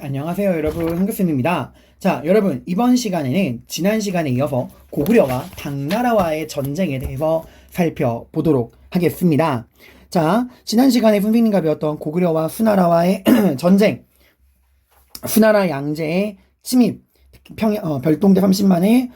안녕하세요 여러분, 한글쌤입니다. 자, 여러분, 이번 시간에는 지난 시간에 이어서 고구려와 당나라와의 전쟁에 대해서 살펴보도록 하겠습니다. 자, 지난 시간에 선생님과 배웠던 고구려와 수나라와의 전쟁, 수나라 양제의 침입, 별동대 30만의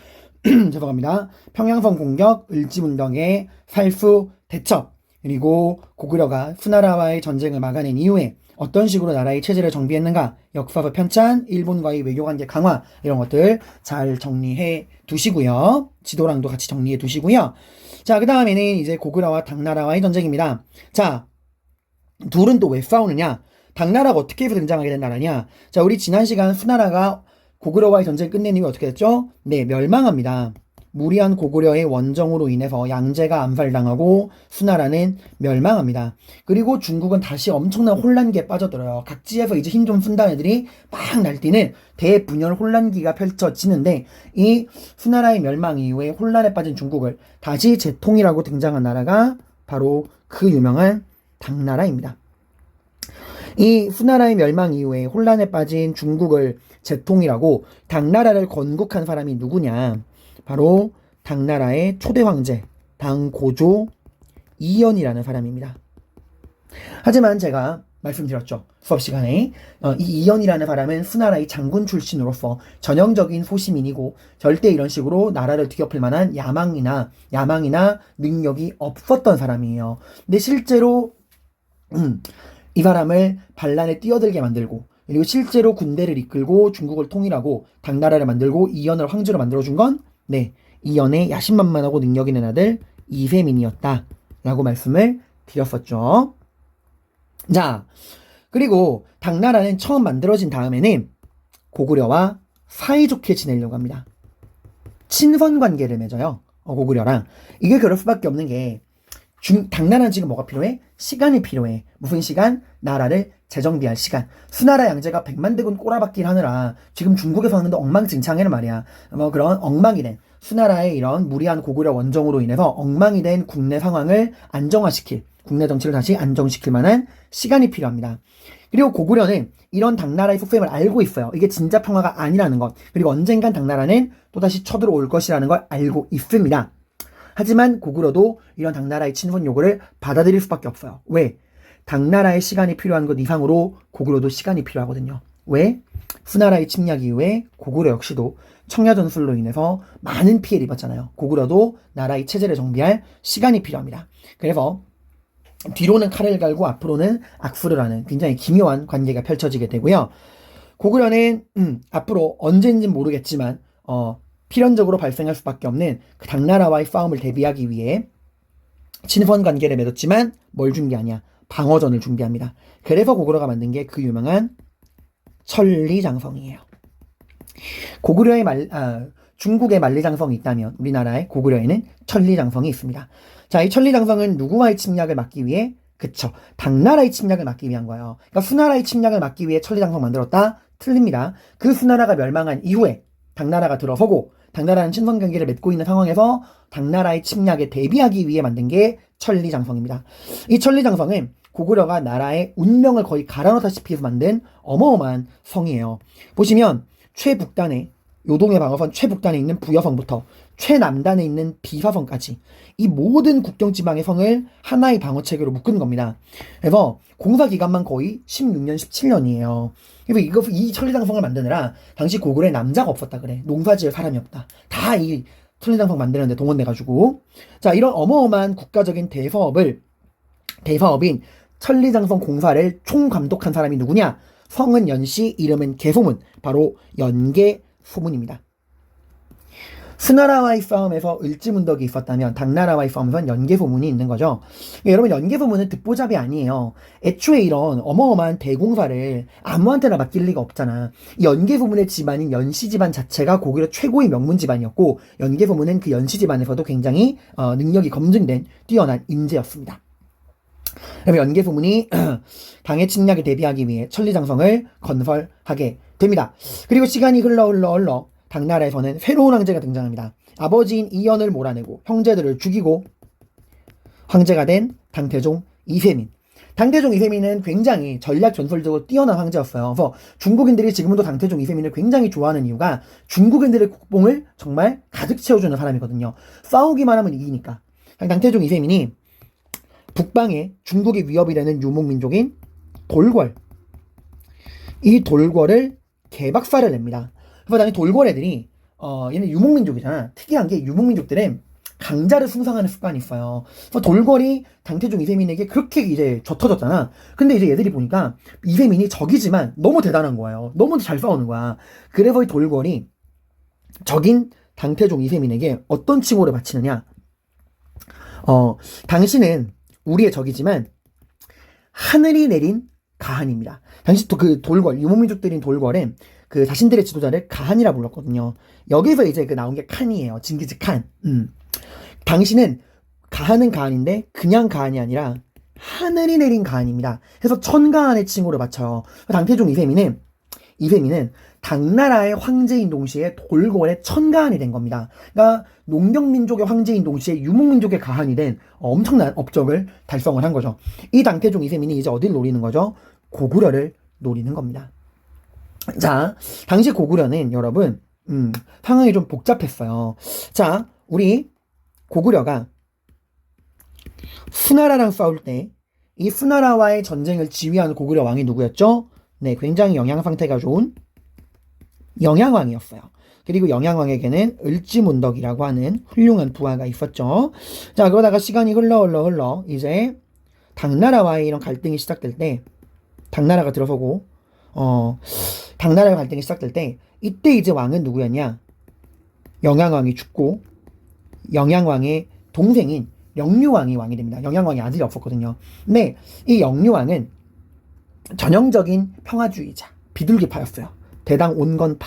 죄송합니다. 평양성 공격, 을지문덕의 살수 대첩, 그리고 고구려가 수나라와의 전쟁을 막아낸 이후에 어떤 식으로 나라의 체제를 정비했는가, 역사서 편찬, 일본과의 외교관계 강화, 이런 것들 잘 정리해 두시고요. 지도랑도 같이 정리해 두시고요. 자, 그 다음에는 이제 고구려와 당나라와의 전쟁입니다. 자, 둘은 또 왜 싸우느냐? 당나라가 어떻게 해서 등장하게 된 나라냐? 자, 우리 지난 시간 수나라가 고구려와의 전쟁 끝낸 이후 어떻게 됐죠? 네, 멸망합니다. 무리한 고구려의 원정으로 인해서 양제가 암살당하고 수나라는 멸망합니다. 그리고 중국은 다시 엄청난 혼란기에 빠져들어요. 각지에서 이제 힘 좀 쓴다는 애들이 막 날뛰는 대분열 혼란기가 펼쳐지는데, 이 수나라의 멸망 이후에 혼란에 빠진 중국을 다시 재통이라고 등장한 나라가 바로 그 유명한 당나라입니다. 이 수나라의 멸망 이후에 혼란에 빠진 중국을 재통이라고 당나라를 건국한 사람이 누구냐? 바로 당나라의 초대 황제 당고조 이연이라는 사람입니다. 하지만 제가 말씀드렸죠, 수업 시간에 이 이연이라는 사람은 수나라의 장군 출신으로서 전형적인 소시민이고 절대 이런 식으로 나라를 뒤엎을 만한 야망이나 능력이 없었던 사람이에요. 근데 실제로 이 사람을 반란에 뛰어들게 만들고, 그리고 실제로 군대를 이끌고 중국을 통일하고 당나라를 만들고 이연을 황제로 만들어준 건 이연의 야심만만하고 능력 있는 아들 이세민이었다 라고 말씀을 드렸었죠. 자, 그리고 당나라는 처음 만들어진 다음에는 고구려와 사이좋게 지내려고 합니다. 친선 관계를 맺어요. 고구려랑. 이게 그럴 수밖에 없는 게, 당나라는 지금 뭐가 필요해? 시간이 필요해. 무슨 시간? 나라를 재정비할 시간. 수나라 양제가 백만대군 꼬라박기를 하느라 지금 중국에서 하는데 엉망진창이란 말이야. 그런 엉망이 된 수나라의 이런 무리한 고구려 원정으로 인해서 엉망이 된 국내 상황을 안정화시킬, 국내 정치를 다시 안정시킬 만한 시간이 필요합니다. 그리고 고구려는 이런 당나라의 속셈을 알고 있어요. 이게 진짜 평화가 아니라는 것, 그리고 언젠간 당나라는 또다시 쳐들어올 것이라는 걸 알고 있습니다. 하지만 고구려도 이런 당나라의 친선 요구를 받아들일 수밖에 없어요. 왜? 당나라의 시간이 필요한 것 이상으로 고구려도 시간이 필요하거든요. 왜? 수나라의 침략 이후에 고구려 역시도 청야전술로 인해서 많은 피해를 입었잖아요. 고구려도 나라의 체제를 정비할 시간이 필요합니다. 그래서 뒤로는 칼을 갈고 앞으로는 악수를 하는 굉장히 기묘한 관계가 펼쳐지게 되고요. 고구려는 앞으로 언제인지는 모르겠지만 필연적으로 발생할 수밖에 없는 그 당나라와의 싸움을 대비하기 위해 친선 관계를 맺었지만 뭘 준비하냐? 방어전을 준비합니다. 그래서 고구려가 만든 게 그 유명한 천리장성이에요. 중국에 만리장성이 있다면 우리나라의 고구려에는 천리장성이 있습니다. 자, 이 천리장성은 누구와의 침략을 막기 위해? 그쵸, 당나라의 침략을 막기 위한 거예요. 그러니까 수나라의 침략을 막기 위해 천리장성 만들었다? 틀립니다. 그 수나라가 멸망한 이후에 당나라가 들어서고, 당나라는 친선관계를 맺고 있는 상황에서 당나라의 침략에 대비하기 위해 만든 게 천리장성입니다. 이 천리장성은 고구려가 나라의 운명을 거의 갈아넣다시피 해서 만든 어마어마한 성이에요. 보시면 최북단에, 요동의 방어선 최북단에 있는 부여성부터 최남단에 있는 비사성까지 이 모든 국경지방의 성을 하나의 방어체계로 묶은 겁니다. 그래서 공사기간만 거의 16년, 17년이에요. 그래서 이 천리장성을 만드느라 당시 고구려에 남자가 없었다 그래. 농사지을 사람이 없다. 다 이 천리장성 만드는데 동원돼가지고. 자, 이런 어마어마한 국가적인 대사업인 천리장성 공사를 총감독한 사람이 누구냐? 성은 연시, 이름은 개소문. 바로 연개소문입니다. 수나라와의 싸움에서 을지문덕이 있었다면 당나라와의 싸움에서는 연개소문이 있는 거죠. 여러분, 연개소문은 듣보잡이 아니에요. 애초에 이런 어마어마한 대공사를 아무한테나 맡길 리가 없잖아. 이 연개소문의 집안인 연시 집안 자체가 고구려 최고의 명문 집안이었고, 연개소문은 그 연시 집안에서도 굉장히 능력이 검증된 뛰어난 인재였습니다. 그래서 연개소문이 당의 침략에 대비하기 위해 천리장성을 건설하게 됩니다. 그리고 시간이 흘러 당나라에서는 새로운 황제가 등장합니다. 아버지인 이연을 몰아내고 형제들을 죽이고 황제가 된 당태종 이세민. 당태종 이세민은 굉장히 전략 전술적으로 뛰어난 황제였어요. 그래서 중국인들이 지금도 당태종 이세민을 굉장히 좋아하는 이유가 중국인들의 국뽕을 정말 가득 채워주는 사람이거든요. 싸우기만 하면 이기니까. 당태종 이세민이 북방에 중국의 위협이 되는 유목민족인 돌궐, 이 돌궐을 개박살을 냅니다. 그래서 당연히 돌궐 애들이 얘는 유목민족이잖아. 특이한 게 유목민족들은 강자를 숭상하는 습관이 있어요. 그래서 돌궐이 당태종 이세민에게 그렇게 이제 젖혀졌잖아. 근데 이제 얘들이 보니까 이세민이 적이지만 너무 대단한 거예요. 너무 잘 싸우는 거야. 그래서 이 돌궐이 적인 당태종 이세민에게 어떤 칭호를 바치느냐. 당신은 우리의 적이지만 하늘이 내린 가한입니다. 당시 또 그 돌궐, 유목민족들인 돌궐은 그 자신들의 지도자를 가한이라 불렀거든요. 여기서 이제 그 나온 게 칸이에요. 징기즈 칸. 당신은 가한은 가한인데 그냥 가한이 아니라 하늘이 내린 가한입니다. 그래서 천가한의 칭호를 바쳐요. 당태종 이세민은 당나라의 황제인 동시에 돌궐의 천가한이 된 겁니다. 그러니까 농경민족의 황제인 동시에 유목민족의 가한이 된 엄청난 업적을 달성을 한 거죠. 이 당태종 이세민이 이제 어딜 노리는 거죠? 고구려를 노리는 겁니다. 자, 당시 고구려는 여러분 상황이 좀 복잡했어요. 자, 우리 고구려가 수나라랑 싸울 때 이 수나라와의 전쟁을 지휘하는 고구려 왕이 누구였죠? 네, 굉장히 영양 상태가 좋은 영양왕이었어요. 그리고 영양왕에게는 을지문덕이라고 하는 훌륭한 부하가 있었죠. 자, 그러다가 시간이 흘러 이제 당나라와의 이런 갈등이 시작될 때 당나라가 들어서고 당나라의 갈등이 시작될 때 이때 이제 왕은 누구였냐? 영양왕이 죽고 영양왕의 동생인 영유왕이 왕이 됩니다. 영양왕이 아들이 없었거든요. 근데 이 영유왕은 전형적인 평화주의자, 비둘기파였어요. 대당 온건파.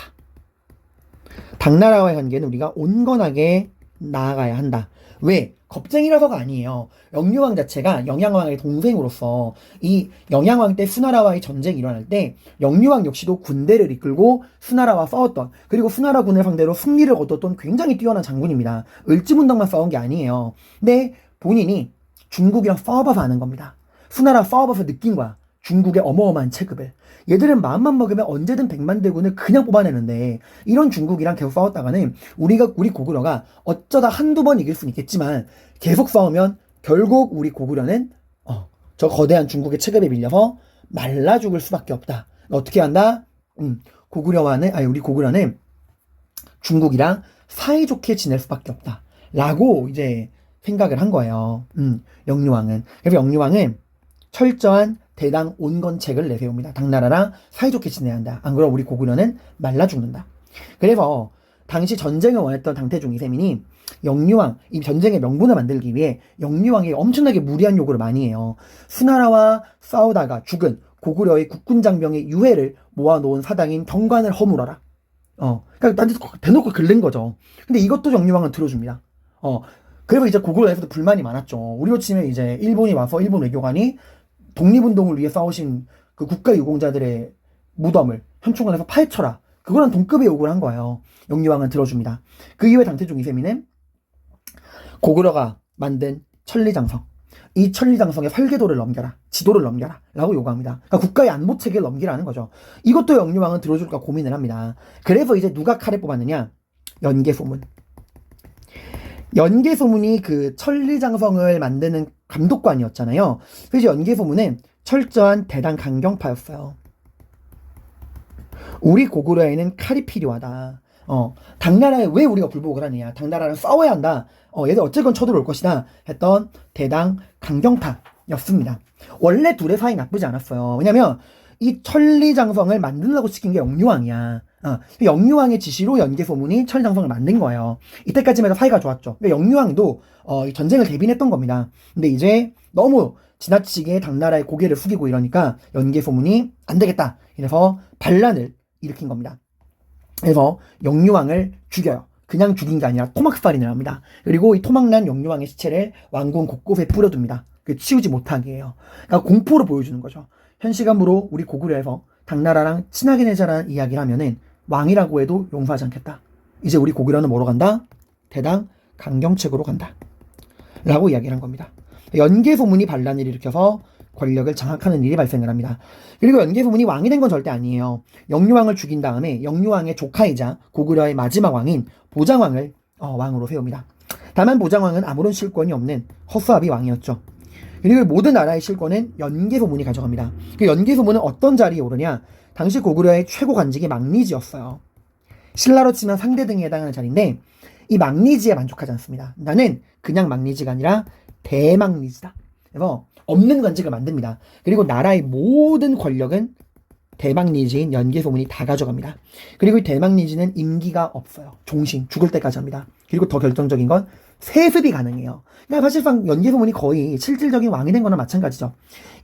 당나라와의 관계는 우리가 온건하게 나아가야 한다. 왜? 겁쟁이라서가 아니에요. 영유왕 자체가 영양왕의 동생으로서 이 영양왕 때 수나라와의 전쟁이 일어날 때 영유왕 역시도 군대를 이끌고 수나라와 싸웠던, 그리고 수나라 군을 상대로 승리를 거뒀던 굉장히 뛰어난 장군입니다. 을지문덕만 싸운 게 아니에요. 근데 본인이 중국이랑 싸워봐서 아는 겁니다. 수나라 싸워봐서 느낀 거야. 중국의 어마어마한 체급을. 얘들은 마음만 먹으면 언제든 백만대군을 그냥 뽑아내는데 이런 중국이랑 계속 싸웠다가는 우리 고구려가 어쩌다 한두 번 이길 수는 있겠지만 계속 싸우면 결국 우리 고구려는 저 거대한 중국의 체급에 밀려서 말라 죽을 수밖에 없다. 어떻게 한다? 우리 고구려는 중국이랑 사이좋게 지낼 수밖에 없다. 라고 이제 생각을 한 거예요. 영유왕은. 그래서 영유왕은 철저한 대당 온건책을 내세웁니다. 당나라랑 사이좋게 지내야 한다. 안 그러면 우리 고구려는 말라 죽는다. 그래서 당시 전쟁을 원했던 당태종 이세민이 영유왕, 이 전쟁의 명분을 만들기 위해 영유왕이 엄청나게 무리한 요구를 많이 해요. 수나라와 싸우다가 죽은 고구려의 국군장병의 유해를 모아놓은 사당인 경관을 허물어라. 그러니까 나한테 대놓고 긁는 거죠. 근데 이것도 영유왕은 들어줍니다. 그래서 이제 고구려에서도 불만이 많았죠. 우리로 치면 이제 일본이 와서 일본 외교관이 독립운동을 위해 싸우신 그 국가유공자들의 무덤을 현충원에서 파헤쳐라. 그거랑 동급의 요구를 한 거예요. 영유왕은 들어줍니다. 그 이후에 당태종 이세민은 고구려가 만든 천리장성, 이 천리장성의 설계도를 넘겨라, 지도를 넘겨라 라고 요구합니다. 그러니까 국가의 안보체계를 넘기라는 거죠. 이것도 영유왕은 들어줄까 고민을 합니다. 그래서 이제 누가 칼을 뽑았느냐? 연개소문. 연개소문이 그 천리장성을 만드는 감독관이었잖아요. 그래서 연개소문은 철저한 대당 강경파였어요. 우리 고구려에는 칼이 필요하다. 당나라에 왜 우리가 불복을 하느냐? 당나라랑 싸워야 한다. 얘들 어쨌건 쳐들어올 것이다. 했던 대당 강경파였습니다. 원래 둘의 사이 나쁘지 않았어요. 왜냐면 이 천리장성을 만들려고 시킨 게 영유왕이야. 영유왕의 지시로 연개소문이 천리장성을 만든 거예요. 이때까지만 해도 사이가 좋았죠. 영유왕도 전쟁을 대비했던 겁니다. 근데 이제 너무 지나치게 당나라의 고개를 숙이고 이러니까 연개소문이 안 되겠다. 이래서 반란을 일으킨 겁니다. 그래서 영유왕을 죽여요. 그냥 죽인 게 아니라 토막살인을 합니다. 그리고 이 토막난 영유왕의 시체를 왕궁 곳곳에 뿌려둡니다. 치우지 못하게 해요. 그러니까 공포를 보여주는 거죠. 현 시간으로 우리 고구려에서 당나라랑 친하게 내자라는 이야기를 하면은 왕이라고 해도 용서하지 않겠다. 이제 우리 고구려는 뭐로 간다? 대당 강경책으로 간다. 라고 이야기를 한 겁니다. 연개소문이 반란을 일으켜서 권력을 장악하는 일이 발생을 합니다. 그리고 연개소문이 왕이 된 건 절대 아니에요. 영유왕을 죽인 다음에 영유왕의 조카이자 고구려의 마지막 왕인 보장왕을 왕으로 세웁니다. 다만 보장왕은 아무런 실권이 없는 허수아비 왕이었죠. 그리고 모든 나라의 실권은 연개소문이 가져갑니다. 그 연개소문은 어떤 자리에 오르냐? 당시 고구려의 최고 관직이 막리지였어요. 신라로 치면 상대 등에 해당하는 자리인데 이 막리지에 만족하지 않습니다. 나는 그냥 막리지가 아니라 대막리지다. 그래서 없는 관직을 만듭니다. 그리고 나라의 모든 권력은 대막리지인 연개소문이 다 가져갑니다. 그리고 이 대막리지는 임기가 없어요. 종신, 죽을 때까지 합니다. 그리고 더 결정적인 건 세습이 가능해요. 그러니까 사실상 연개소문이 거의 실질적인 왕이 된 거나 마찬가지죠.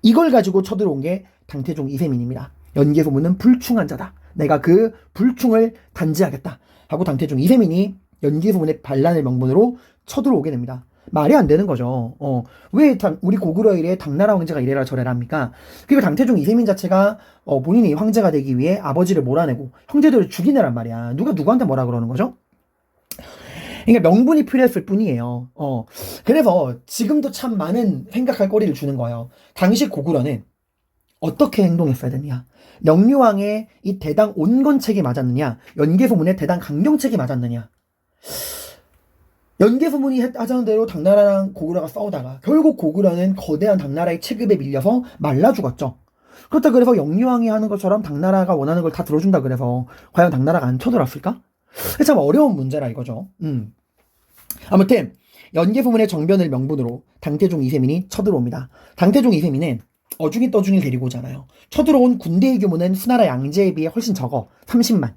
이걸 가지고 쳐들어온 게 당태종 이세민입니다. 연개소문은 불충한 자다. 내가 그 불충을 단지하겠다. 하고 당태종 이세민이 연개소문의 반란을 명분으로 쳐들어오게 됩니다. 말이 안 되는 거죠. 왜 우리 고구려 이래 당나라 황제가 이래라 저래라 합니까? 그리고 당태종 이세민 자체가 본인이 황제가 되기 위해 아버지를 몰아내고 형제들을 죽이느란 말이야. 누가 누구한테 뭐라 그러는 거죠? 그러니까 명분이 필요했을 뿐이에요. 그래서 지금도 참 많은 생각할 거리를 주는 거예요. 당시 고구려는 어떻게 행동했어야 되느냐? 영유왕의 이 대당 온건책이 맞았느냐? 연개소문의 대당 강경책이 맞았느냐? 연개소문이 하자는 대로 당나라랑 고구려가 싸우다가 결국 고구려는 거대한 당나라의 체급에 밀려서 말라 죽었죠. 그렇다 그래서 영유왕이 하는 것처럼 당나라가 원하는 걸 다 들어준다 그래서 과연 당나라가 안 쳐들었을까? 참 어려운 문제라 이거죠. 아무튼 연개소문의 정변을 명분으로 당태종 이세민이 쳐들어옵니다. 당태종 이세민은 어중이 떠중이 데리고 오잖아요. 쳐들어온 군대의 규모는 수나라 양제에 비해 훨씬 적어. 30만.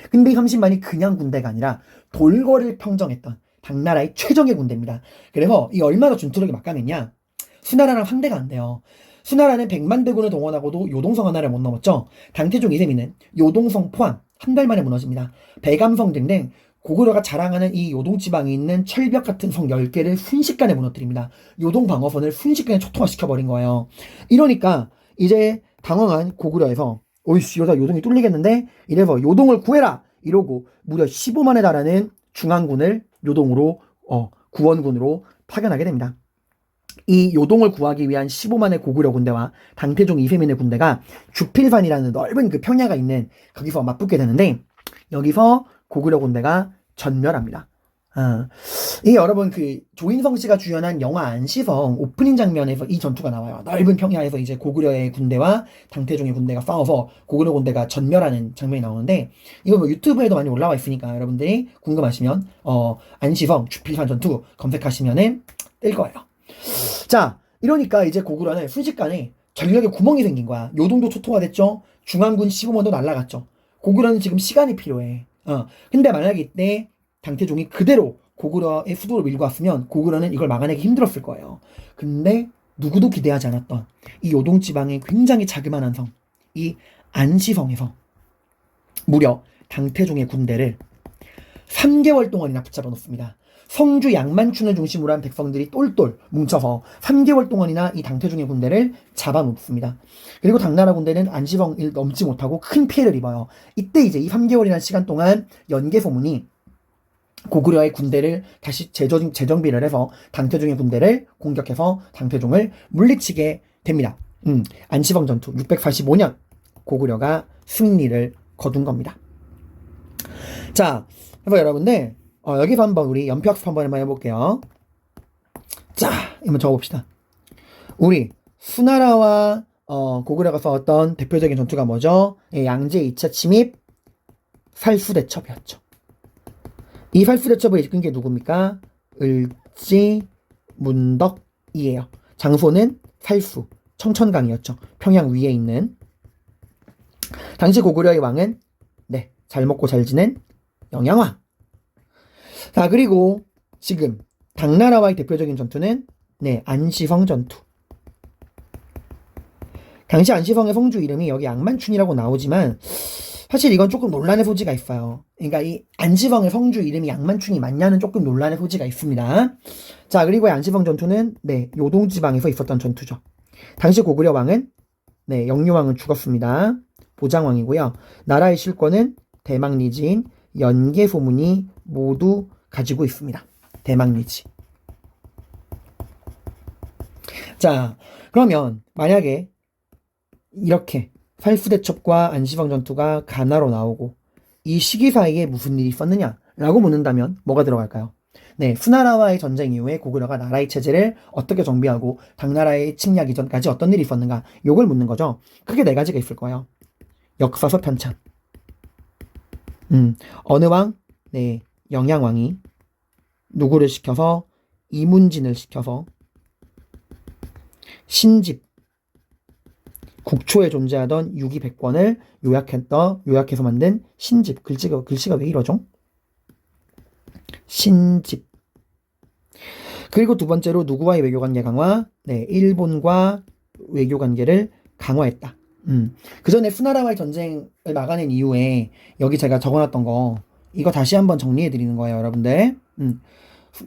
근데 이 30만이 그냥 군대가 아니라 돌거를 평정했던 당나라의 최정예 군대입니다. 그래서 이 얼마나 전투력이 막강했냐? 수나라랑 상대가 안 돼요. 수나라는 100만 대군을 동원하고도 요동성 하나를 못 넘었죠. 당태종 이세민은 요동성 포함 한 달 만에 무너집니다. 배감성 등등 고구려가 자랑하는 이 요동지방에 있는 철벽 같은 성 10개를 순식간에 무너뜨립니다. 요동 방어선을 순식간에 초토화시켜버린 거예요. 이러니까 이제 당황한 고구려에서 어이씨 이러다 요동이 뚫리겠는데? 이래서 요동을 구해라! 이러고 무려 15만에 달하는 중앙군을 요동으로 구원군으로 파견하게 됩니다. 이 요동을 구하기 위한 15만의 고구려 군대와 당태종 이세민의 군대가 주필산이라는 넓은 그 평야가 있는 거기서 맞붙게 되는데 여기서 고구려 군대가 전멸합니다. 이 여러분 그 조인성 씨가 주연한 영화 안시성 오프닝 장면에서 이 전투가 나와요. 넓은 평야에서 이제 고구려의 군대와 당태종의 군대가 싸워서 고구려 군대가 전멸하는 장면이 나오는데 이거 뭐 유튜브에도 많이 올라와 있으니까 여러분들이 궁금하시면 안시성 주필산 전투 검색하시면은 뜰 거예요. 자, 이러니까 이제 고구려는 순식간에 전력에 구멍이 생긴 거야. 요동도 초토화됐죠. 중앙군 15만도 날라갔죠. 고구려는 지금 시간이 필요해. 근데 만약에 이때 당태종이 그대로 고구려의 수도를 밀고 왔으면 고구려는 이걸 막아내기 힘들었을 거예요. 근데 누구도 기대하지 않았던 이 요동지방의 굉장히 자그마한 성, 이 안시성에서 무려 당태종의 군대를 3개월 동안이나 붙잡아 놓습니다. 성주 양만춘을 중심으로 한 백성들이 똘똘 뭉쳐서 3개월 동안이나 이 당태종의 군대를 잡아놓습니다. 그리고 당나라 군대는 안시성을 넘지 못하고 큰 피해를 입어요. 이때 이제 이 3개월이라는 시간 동안 연개소문이 고구려의 군대를 다시 재정비를 해서 당태종의 군대를 공격해서 당태종을 물리치게 됩니다. 안시성 전투 645년 고구려가 승리를 거둔 겁니다. 자, 그래서 여러분들 여기서 한번 우리 연표학습 한번 해볼게요. 자, 한번 적어봅시다. 우리 수나라와 고구려가 싸웠던 대표적인 전투가 뭐죠? 양제 2차 침입 살수대첩이었죠. 이 살수대첩을 이끈 게 누굽니까? 을지 문덕이에요. 장소는 살수 청천강이었죠. 평양 위에 있는. 당시 고구려의 왕은 잘 먹고 잘 지낸 영양왕. 자, 그리고 지금 당나라와의 대표적인 전투는 안시성 전투. 당시 안시성의 성주 이름이 여기 양만춘이라고 나오지만 사실 이건 조금 논란의 소지가 있어요. 그러니까 이 안시성의 성주 이름이 양만춘이 맞냐는 조금 논란의 소지가 있습니다. 자, 그리고 안시성 전투는 요동지방에서 있었던 전투죠. 당시 고구려 왕은 영유왕은 죽었습니다. 보장왕이고요. 나라의 실권은 대막리지인 연개소문이 모두 가지고 있습니다. 대막리지. 자, 그러면 만약에 이렇게 살수대첩과 안시방 전투가 가나로 나오고 이 시기 사이에 무슨 일이 있었느냐라고 묻는다면 뭐가 들어갈까요? 네, 수나라와의 전쟁 이후에 고구려가 나라의 체제를 어떻게 정비하고 당나라의 침략 이전까지 어떤 일이 있었는가 요걸 묻는 거죠. 크게 네 가지가 있을 거예요. 역사서 편찬. 어느 왕? 네, 영양왕이 누구를 시켜서 이문진을 시켜서 신집 국초에 존재하던 유기백권을 요약해서 만든 신집. 글씨가 왜 이러죠? 신집. 그리고 두 번째로 누구와의 외교관계 강화? 네, 일본과 외교관계를 강화했다. 그 전에 수나라와의 전쟁을 막아낸 이후에 여기 제가 적어놨던 거 이거 다시 한번 정리해드리는 거예요, 여러분들.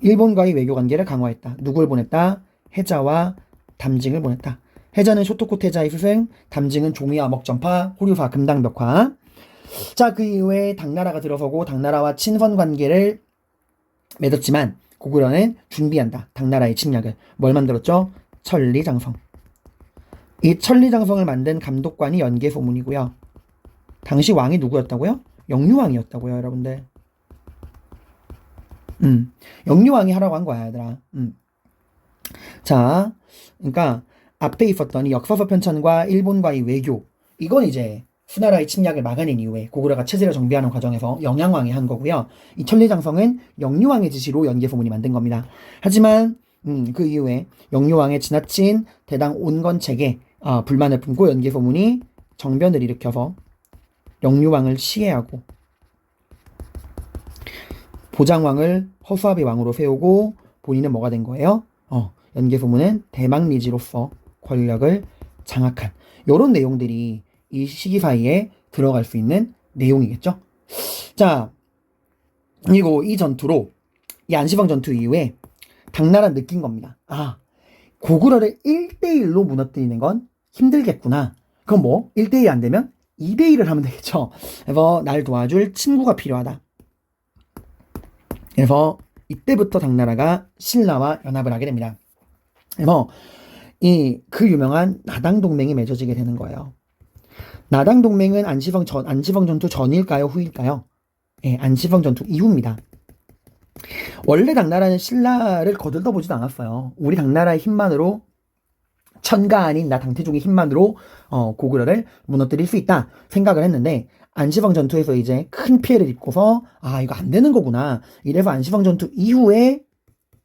일본과의 외교관계를 강화했다. 누굴 보냈다? 해자와 담징을 보냈다. 해자는 쇼토코 태자의 스승, 담징은 종이와 먹전파, 호류파, 금당벽화. 자, 그 이후에 당나라가 들어서고 당나라와 친선 관계를 맺었지만 고구려는 준비한다. 당나라의 침략을. 뭘 만들었죠? 천리장성. 이 천리장성을 만든 감독관이 연개소문이고요. 당시 왕이 누구였다고요? 영유왕이었다고요, 여러분들. 영유왕이 하라고 한 거야, 얘들아. 자, 그러니까 앞에 있었던 이 역사서 편찬과 일본과의 외교, 이건 이제 수나라의 침략을 막아낸 이후에 고구려가 체제를 정비하는 과정에서 영양왕이 한 거고요. 이 천리장성은 영유왕의 지시로 연개소문이 만든 겁니다. 하지만 그 이후에 영유왕의 지나친 대당 온건책에 불만을 품고 연개소문이 정변을 일으켜서 영유왕을 시해하고 보장왕을 허수아비 왕으로 세우고 본인은 뭐가 된 거예요? 연개소문은 대망리지로서 권력을 장악한 이런 내용들이 이 시기 사이에 들어갈 수 있는 내용이겠죠. 자, 그리고 이 전투로 이 안시방 전투 이후에 당나라 느낀 겁니다. 고구려를 1대1로 무너뜨리는 건 힘들겠구나. 그럼 뭐 1대1이 안 되면 2대1을 하면 되겠죠. 그래서 날 도와줄 친구가 필요하다. 그래서 이때부터 당나라가 신라와 연합을 하게 됩니다. 그래서 그 유명한 나당 동맹이 맺어지게 되는 거예요. 나당 동맹은 안시방 전투 전일까요, 후일까요? 예, 안시방 전투 이후입니다. 원래 당나라는 신라를 거들떠 보지도 않았어요. 우리 당나라의 힘만으로, 천가 아닌 나 당태종의 힘만으로 고구려를 무너뜨릴 수 있다 생각을 했는데, 안시방 전투에서 이제 큰 피해를 입고서 이거 안 되는 거구나. 이래서 안시방 전투 이후에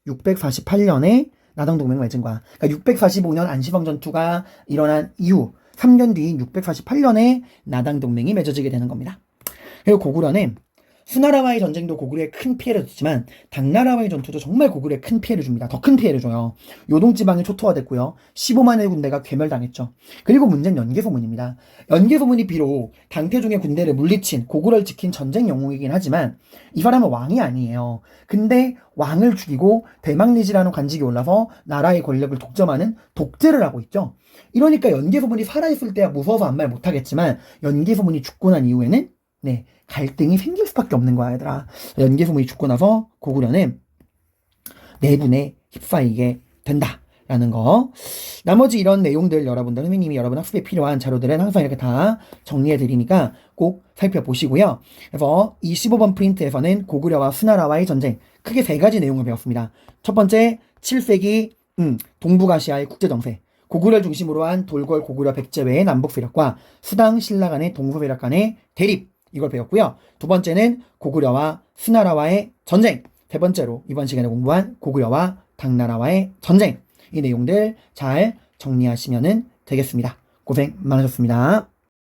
648년에 나당 동맹을 맺은 거야. 그러니까 645년 안시방 전투가 일어난 이후 3년 뒤인 648년에 나당 동맹이 맺어지게 되는 겁니다. 그리고 고구려는 수나라와의 전쟁도 고구려에 큰 피해를 줬지만 당나라와의 전투도 정말 고구려에 큰 피해를 줍니다. 더 큰 피해를 줘요. 요동지방이 초토화됐고요. 15만의 군대가 괴멸당했죠. 그리고 문제는 연개소문입니다. 연개소문이 비록 당태종의 군대를 물리친 고구려를 지킨 전쟁 영웅이긴 하지만 이 사람은 왕이 아니에요. 근데 왕을 죽이고 대망리지라는 관직이 올라서 나라의 권력을 독점하는 독재를 하고 있죠. 이러니까 연개소문이 살아있을 때야 무서워서 아무 말 못하겠지만 연개소문이 죽고 난 이후에는 갈등이 생길 수밖에 없는 거야, 얘들아. 연개소문이 죽고 나서 고구려는 내분에 휩싸이게 된다라는 거. 나머지 이런 내용들 여러분들, 선생님이 여러분 학습에 필요한 자료들은 항상 이렇게 다 정리해 드리니까 꼭 살펴보시고요. 그래서 이 15번 프린트에서는 고구려와 수나라와의 전쟁, 크게 세 가지 내용을 배웠습니다. 첫 번째, 7세기 동북아시아의 국제정세. 고구려를 중심으로 한 돌궐 고구려 백제 외의 남북 세력과 수당 신라 간의 동서 세력 간의 대립, 이걸 배웠고요. 두 번째는 고구려와 수나라와의 전쟁. 세 번째로 이번 시간에 공부한 고구려와 당나라와의 전쟁. 이 내용들 잘 정리하시면 되겠습니다. 고생 많으셨습니다.